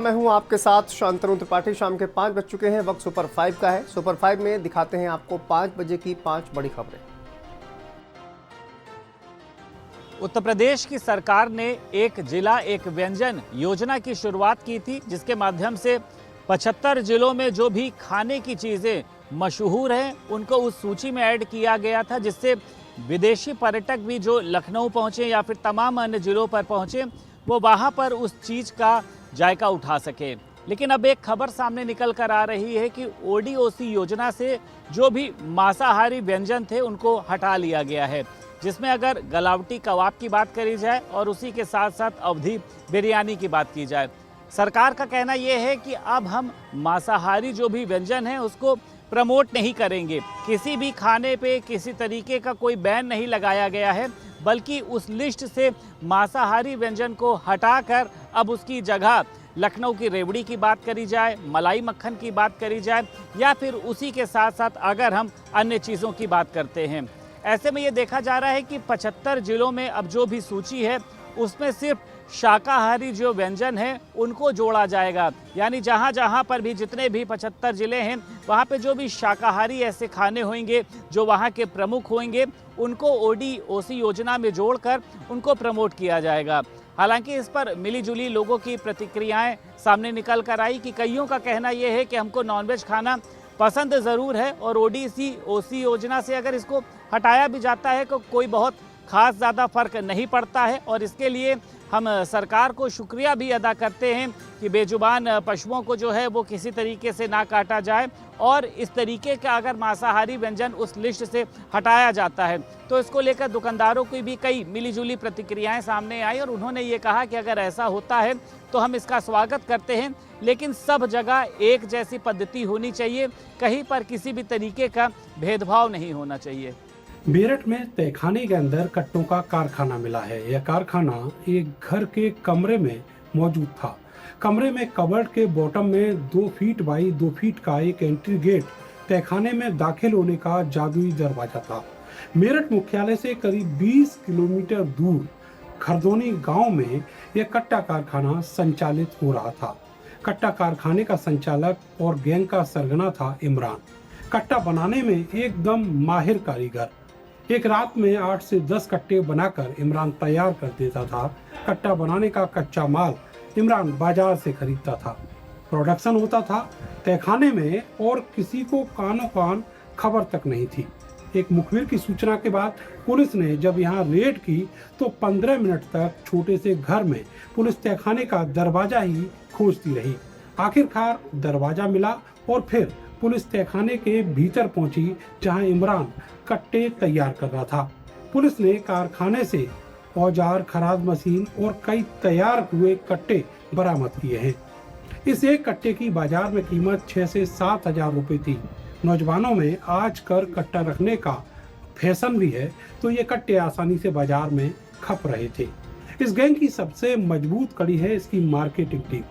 मैं हूं आपके साथ शांतनु त्रिपाठी। शाम के 5 बज चुके हैं। वक्त सुपर 5 का है। सुपर 5 में दिखाते हैं आपको 5 बजे की 5 बड़ी खबरें। उत्तर प्रदेश की सरकार ने एक जिला एक व्यंजन योजना की शुरुआत की थी, जिसके माध्यम से 75 जिलों में जो भी खाने की चीज़ें मशहूर हैं उनको उस सूची में ऐड किया गया था, जिससे विदेशी पर्यटक भी जो लखनऊ पहुँचे या फिर तमाम अन्य जिलों पर पहुँचे वो वहाँ पर उस चीज़ का जायका उठा सके। लेकिन अब एक खबर सामने निकल कर आ रही है कि ओडीओसी योजना से जो भी मांसाहारी व्यंजन थे उनको हटा लिया गया है, जिसमें अगर गलावटी कबाब की बात करी जाए और उसी के साथ साथ अवधी बिरयानी की बात की जाए। सरकार का कहना यह है कि अब हम मांसाहारी जो भी व्यंजन है उसको प्रमोट नहीं करेंगे। किसी भी खाने पे किसी तरीके का कोई बैन नहीं लगाया गया है, बल्कि उस लिस्ट से मांसाहारी व्यंजन को हटाकर अब उसकी जगह लखनऊ की रेवड़ी की बात करी जाए, मलाई मक्खन की बात करी जाए, या फिर उसी के साथ साथ अगर हम अन्य चीज़ों की बात करते हैं। ऐसे में ये देखा जा रहा है कि 75 जिलों में अब जो भी सूची है उसमें सिर्फ शाकाहारी जो व्यंजन हैं उनको जोड़ा जाएगा। यानी जहाँ जहाँ पर भी जितने भी 75 ज़िले हैं वहाँ पे जो भी शाकाहारी ऐसे खाने होंगे जो वहाँ के प्रमुख होंगे उनको ओडीओसी योजना में जोड़कर उनको प्रमोट किया जाएगा। हालांकि इस पर मिलीजुली लोगों की प्रतिक्रियाएं सामने निकल कर आई कि कईयों का कहना यह है कि हमको नॉनवेज खाना पसंद ज़रूर है और ओडीओसी योजना से अगर इसको हटाया भी जाता है तो कोई बहुत खास ज़्यादा फ़र्क नहीं पड़ता है, और इसके लिए हम सरकार को शुक्रिया भी अदा करते हैं कि बेजुबान पशुओं को जो है वो किसी तरीके से ना काटा जाए, और इस तरीके का अगर मांसाहारी व्यंजन उस लिस्ट से हटाया जाता है तो इसको लेकर दुकानदारों की भी कई मिलीजुली प्रतिक्रियाएं सामने आई, और उन्होंने ये कहा कि अगर ऐसा होता है तो हम इसका स्वागत करते हैं, लेकिन सब जगह एक जैसी पद्धति होनी चाहिए, कहीं पर किसी भी तरीके का भेदभाव नहीं होना चाहिए। मेरठ में तहखाने के अंदर कट्टों का कारखाना मिला है। यह कारखाना एक घर के कमरे में मौजूद था। कमरे में कबर्ड के बॉटम में 2 फीट बाई 2 फीट का एक एंट्री गेट, तहखाने में दाखिल होने का जादुई दरवाजा था। मेरठ मुख्यालय से करीब 20 किलोमीटर दूर खरदोनी गांव में यह कट्टा कारखाना संचालित हो रहा था। कट्टा कारखाने का संचालक और गैंग का सरगना था इमरान। कट्टा बनाने में एकदम माहिर कारीगर। एक रात में 8 से 10 कट्टे बनाकर इमरान तैयार कर देता था। कट्टा बनाने का कच्चा माल इमरान बाजार से खरीदता था। प्रोडक्शन होता था तहखाने में, और किसी को कानो कान खबर तक नहीं थी। एक मुखबिर की सूचना के बाद पुलिस ने जब यहाँ रेड की तो 15 मिनट तक छोटे से घर में पुलिस तहखाने का दरवाजा ही खोजती रही। आखिरकार दरवाजा मिला और फिर पुलिस तहखाने के भीतर पहुंची, जहां इमरान कट्टे तैयार कर रहा था। पुलिस ने कारखाने से औजार, खराद मशीन और कई तैयार हुए कट्टे बरामद किए हैं। इस एक कट्टे की बाजार में कीमत 6 से 7 हजार रुपए थी। नौजवानों में आजकल कट्टा रखने का फैशन भी है, तो ये कट्टे आसानी से बाजार में खप रहे थे। इस गैंग की सबसे मजबूत कड़ी है इसकी मार्केटिंग टीम।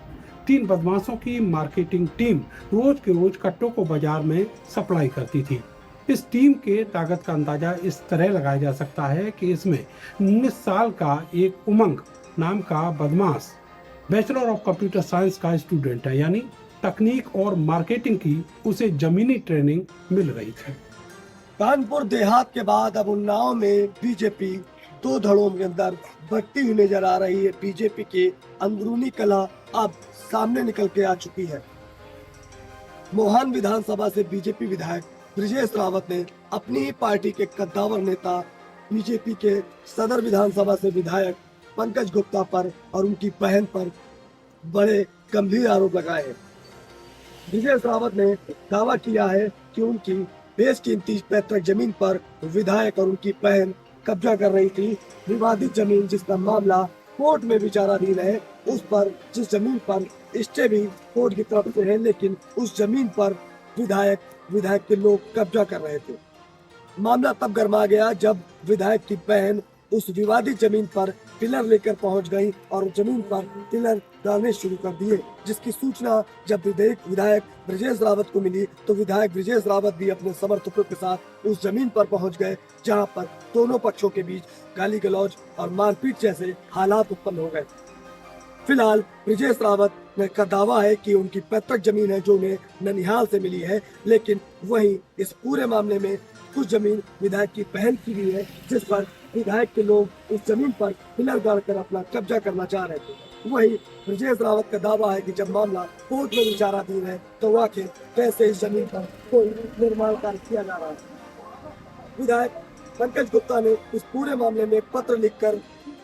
3 बदमाशों की मार्केटिंग टीम रोज के रोज कट्टों को बाजार में सप्लाई करती थी। इस टीम के ताकत का अंदाजा इस तरह लगाया जा सकता है कि इसमें 19 साल का एक उमंग नाम का बदमाश बैचलर ऑफ कंप्यूटर साइंस का स्टूडेंट है, यानी तकनीक और मार्केटिंग की उसे जमीनी ट्रेनिंग मिल रही थी। कानपुर देहात के बाद अब उन्नाव में बीजेपी 2 धड़ों के अंदर बढ़ती हुई नजर आ रही है। बीजेपी की अंदरूनी कला अब सामने निकल के आ चुकी है। मोहान विधानसभा से बीजेपी विधायक ब्रिजेश रावत ने अपनी ही पार्टी के कद्दावर नेता बीजेपी के सदर विधानसभा से विधायक पंकज गुप्ता पर और उनकी बहन पर बड़े गंभीर आरोप लगाए हैं। ब्रिजेश रावत ने दावा किया है कि उनकी बेशकीमती पैतृक जमीन पर विधायक और उनकी बहन कब्जा कर रही थी। विवादित जमीन जिसका मामला कोर्ट में विचाराधीन है, उस पर जिस जमीन पर स्टे भी कोर्ट की तरफ से है, लेकिन उस जमीन पर विधायक के लोग कब्जा कर रहे थे। मामला तब गर्मा गया जब विधायक की बहन उस विवादित जमीन पर पिलर लेकर पहुंच गई और जमीन पर पिलर डालने शुरू कर दिए, जिसकी सूचना जब विधायक ब्रिजेश रावत को मिली तो विधायक ब्रिजेश रावत भी अपने समर्थकों के साथ उस जमीन पर पहुंच गए, जहां पर दोनों पक्षों के बीच गाली गलौज और मारपीट जैसे हालात उत्पन्न हो गए। फिलहाल ब्रिजेश रावत का दावा है कि उनकी पैतृक जमीन है जो उन्हें ननिहाल से मिली है, लेकिन वहीं इस पूरे मामले में कुछ जमीन विधायक की पहल की गई है, जिस पर विधायक के लोग इस जमीन पर पिलर गाड़कर अपना कब्जा करना चाह रहे थे। वहीं ब्रजेश रावत का दावा है कि जब मामला कोर्ट में विचाराधीन है तो आखिर कैसे इस जमीन पर कोई निर्माण कार्य किया जा रहा है। विधायक पंकज गुप्ता ने इस पूरे मामले में पत्र लिखकर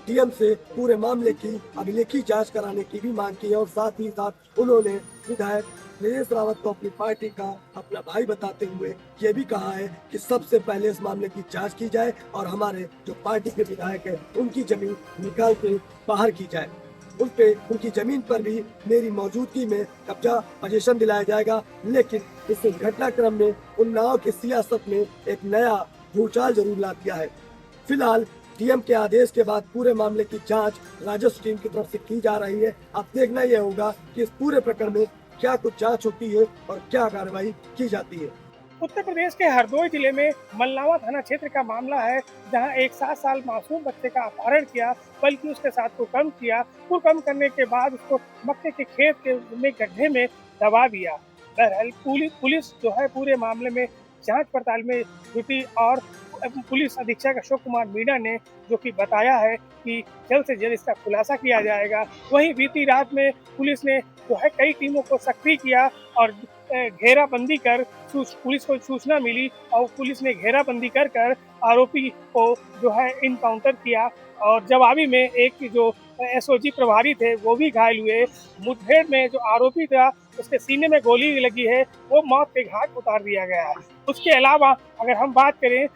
डीएम से पूरे मामले की अभिलेखी जांच कराने की भी मांग की है और साथ ही साथ उन्होंने विधायक ब्रजेश रावत को अपनी पार्टी का अपना भाई बताते हुए ये भी कहा है कि सबसे पहले इस मामले की जांच की जाए और हमारे जो पार्टी के विधायक है उनकी जमीन निकाल के बाहर की जाए। उन पे उनकी जमीन पर भी मेरी मौजूदगी में कब्जा पोजीशन दिलाया जाएगा, लेकिन इस घटनाक्रम में उन्नाव की सियासत में एक नया भूचाल जरूर ला दिया है। फिलहाल डीएम के आदेश के बाद पूरे मामले की जांच राजस्व टीम की तरफ से की जा रही है। अब देखना यह होगा कि इस पूरे प्रकरण में क्या कुछ जांच होती है और क्या कार्रवाई की जाती है। उत्तर प्रदेश के हरदोई जिले में मलनावा थाना क्षेत्र का मामला है, जहां एक 7 साल मासूम बच्चे का अपहरण किया, बल्कि उसके साथ कुकर्म किया। कुकर्म करने के बाद उसको मक्के के खेत के में गड्ढे में दबा दिया। बहरहाल पुलिस जो है पूरे मामले में जांच पड़ताल में जुटी और पुलिस अधीक्षक अशोक कुमार मीणा ने जो कि बताया है कि जल्द से जल्द इसका खुलासा किया जाएगा। वहीं बीती रात में पुलिस ने जो है कई टीमों को सक्रिय किया और घेराबंदी कर पुलिस को सूचना मिली और पुलिस ने घेराबंदी कर आरोपी को जो है इनकाउंटर किया और जवाबी में एक जो एसओजी प्रभारी थे वो भी घायल हुए। मुठभेड़ में जो आरोपी था उसके सीने में गोली लगी है, वो मौत के घाट उतार दिया गया है। उसके अलावा अगर हम बात करें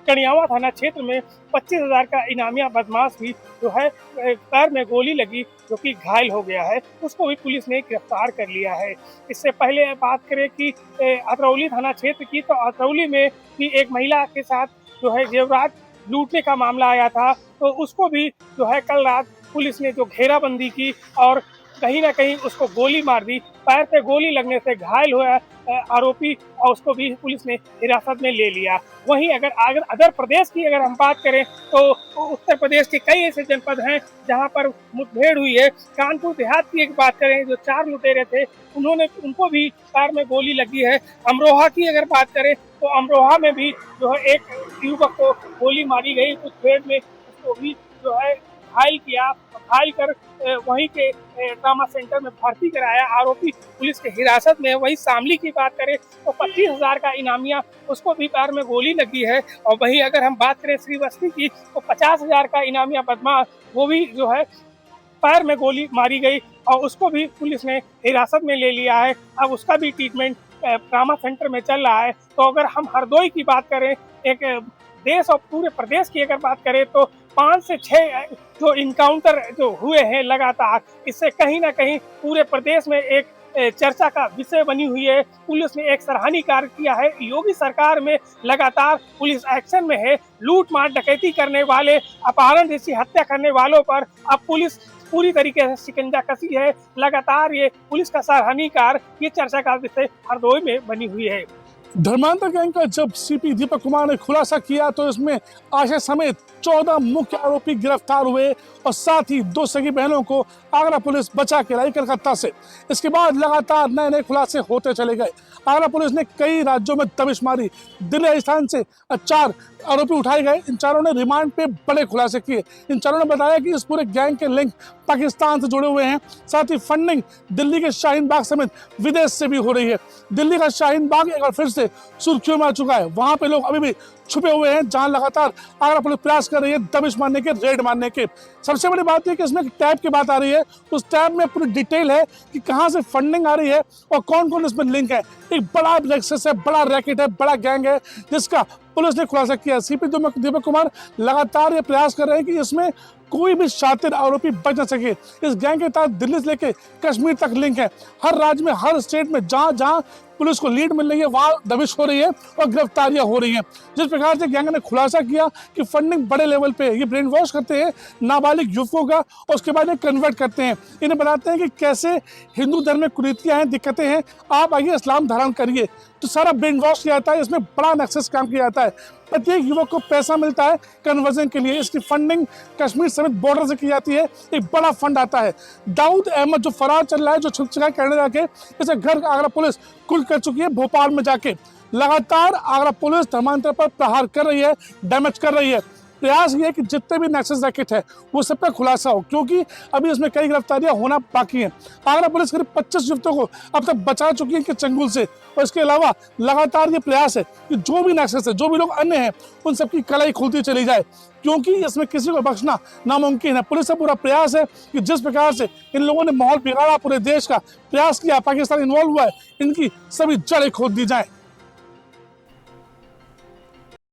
कड़ियावा थाना क्षेत्र में 25,000 का इनामिया बदमाश भी जो है पैर में गोली लगी जो कि घायल हो गया है, उसको भी पुलिस ने गिरफ्तार कर लिया है। इससे पहले बात करें कि अतरौली थाना क्षेत्र की, तो अतरौली में भी एक महिला के साथ जो है जेवरात लूटने का मामला आया था, तो उसको भी जो है कल रात पुलिस ने जो घेराबंदी की और कहीं ना कहीं उसको गोली मार दी। पैर पे गोली लगने से घायल हुआ आरोपी और उसको भी पुलिस ने हिरासत में ले लिया। वहीं अगर अदर प्रदेश की अगर हम बात करें तो उत्तर प्रदेश के कई ऐसे जनपद हैं जहां पर मुठभेड़ हुई है। कानपुर देहात की एक बात करें, जो 4 लुटेरे थे उनको भी पैर में गोली लगी है। अमरोहा की अगर बात करें तो अमरोहा में भी जो है एक युवक को गोली मारी गई मुठभेड़ में, उसको भी जो है घायल किया, घायल कर वहीं के ट्रामा सेंटर में भर्ती कराया। आरोपी पुलिस के हिरासत में है। वहीं शामली की बात करें तो 25,000 का इनामिया, उसको भी पैर में गोली लगी है। और वहीं अगर हम बात करें श्रीवस्ती की तो 50,000 का इनामिया बदमाश, वो भी जो है पैर में गोली मारी गई और उसको भी पुलिस ने हिरासत में ले लिया है। अब उसका भी ट्रीटमेंट ट्रामा सेंटर में चल रहा है। तो अगर हम हरदोई की बात करें, एक देश और पूरे प्रदेश की अगर बात करें तो 5 से 6 जो इनकाउंटर जो हुए हैं लगातार, इससे कहीं ना कहीं पूरे प्रदेश में एक चर्चा का विषय बनी हुई है। पुलिस ने एक सराहनीय कार्य किया है। योगी सरकार में लगातार पुलिस एक्शन में है। लूट मार डकैती करने वाले, अपहरण जैसी हत्या करने वालों पर अब पुलिस पूरी तरीके से शिकंजा कसी है। लगातार ये पुलिस का सराहनीय कार्य, ये चर्चा का विषय हरदोई में बनी हुई है। धर्मांतर गैंग का जब सीपी दीपक कुमार ने खुलासा किया तो इसमें आशय समेत 14 मुख्य आरोपी गिरफ्तार हुए और साथ ही 2 सगी बहनों को आगरा पुलिस बचा के लाई कलकत्ता से। इसके बाद लगातार नए नए खुलासे होते चले गए। आगरा पुलिस ने कई राज्यों में दबिश मारी। दिल्ली राजस्थान से 4 आरोपी उठाए गए। इन चारों ने रिमांड पे बड़े खुलासे किए। इन चारों ने बताया कि इस पूरे गैंग के लिंक पाकिस्तान से जुड़े हुए हैं। साथ ही फंडिंग दिल्ली के शाहीन बाग समेत विदेश से भी हो रही है। दिल्ली का शाहीन बाग एक बार फिर से सुर्खियों में आ चुका है। वहां पे लोग अभी भी छुपे हुए हैं, जहां लगातार आगरा पुलिस प्रयास कर रही है दबिश मारने के, रेड मारने के। सबसे बड़ी बात यह कि इसमें टैब की बात आ रही है। उस टैब में पूरी डिटेल है कि कहां से फंडिंग आ रही है और कौन कौन इसमें लिंक है। एक बड़ा रेक्सेस है, बड़ा रैकेट है, बड़ा गैंग है, जिसका पुलिस ने खुलासा किया। सीपी दीपक कुमार लगातार ये प्रयास कर रहे हैं कि इसमें कोई भी शातिर आरोपी बच न सके। इस गैंग के तहत दिल्ली से लेकर कश्मीर तक लिंक है। हर राज्य में, हर स्टेट में जहां जहां पुलिस को लीड मिल रही है वहाँ दबिश हो रही है और गिरफ्तारियां हो रही हैं। जिस प्रकार से गैंग ने खुलासा किया कि फंडिंग बड़े लेवल पे ये ब्रेन वॉश करते हैं नाबालिग युवकों का और उसके बाद ये कन्वर्ट करते हैं, इन्हें बताते हैं कि कैसे हिंदू धर्म में कुरीतियां हैं, दिक्कतें हैं, आप आइए इस्लाम धारण करिए। तो सारा ब्रेन वॉश किया जाता है, इसमें बड़ा नक्सस काम किया जाता है। प्रत्येक युवक को पैसा मिलता है कन्वर्जन के लिए, इसकी फंडिंग कश्मीर समेत बॉर्डर से की जाती है, एक बड़ा फंड आता है। दाऊद अहमद जो फरार चल रहा है, जो छुप छिपा कनाडा जाके, इसे घर आगरा पुलिस कुल कर चुकी है भोपाल में जाके। लगातार आगरा पुलिस धर्मांतर पर प्रहार कर रही है, डैमेज कर रही है। प्रयास ये है कि जितने भी नक्सस रैकेट है वो सबका खुलासा हो, क्योंकि अभी इसमें कई गिरफ्तारियां होना बाकी हैं। आगरा पुलिस करीब 25 युवकों को अब तक बचा चुकी है इनके चंगुल से, और इसके अलावा लगातार ये प्रयास है कि जो भी नक्सस है, जो भी लोग अन्य हैं, उन सबकी कलाई खुलती चली जाए, क्योंकि इसमें किसी को बख्शना नामुमकिन है। पुलिस का पूरा प्रयास है कि जिस प्रकार से इन लोगों ने माहौल बिगाड़ा पूरे देश का, प्रयास किया, पाकिस्तान इन्वॉल्व हुआ है, इनकी सभी जड़ें खोद दी जाए।